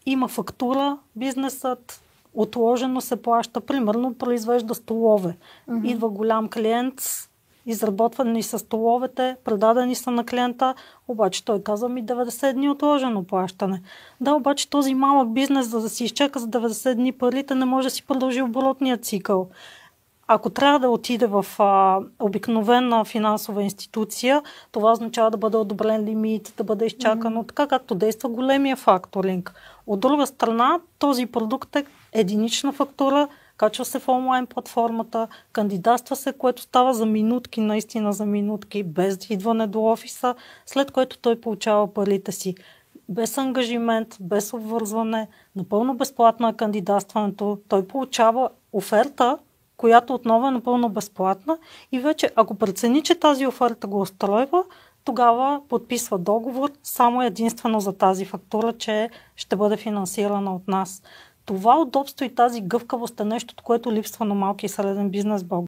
има фактура, бизнесът отложено се плаща. Примерно произвежда столове. Идва голям клиент, изработвани са столовете, предадени са на клиента, обаче той казва ми 90 дни отложено плащане. Да, обаче този малък бизнес, за да си изчака за 90 дни парите, не може да си продължи оборотния цикъл. Ако трябва да отиде в обикновена финансова институция, това означава да бъде одобрен лимит, да бъде изчакано, така както действа големия факторинг. От друга страна, този продукт е единична фактура, качва се в онлайн платформата, кандидатства се, което става за минутки, наистина за минутки, без идване до офиса, след което той получава парите си. Без ангажимент, без обвързване, напълно безплатно е кандидатстването. Той получава оферта, която отново е напълно безплатна и вече, ако прецени, че тази оферта го устройва, тогава подписва договор само единствено за тази фактура, че ще бъде финансирана от нас. Това удобство и тази гъвкавост е нещо, което липсва на малки и среден бизнес в България.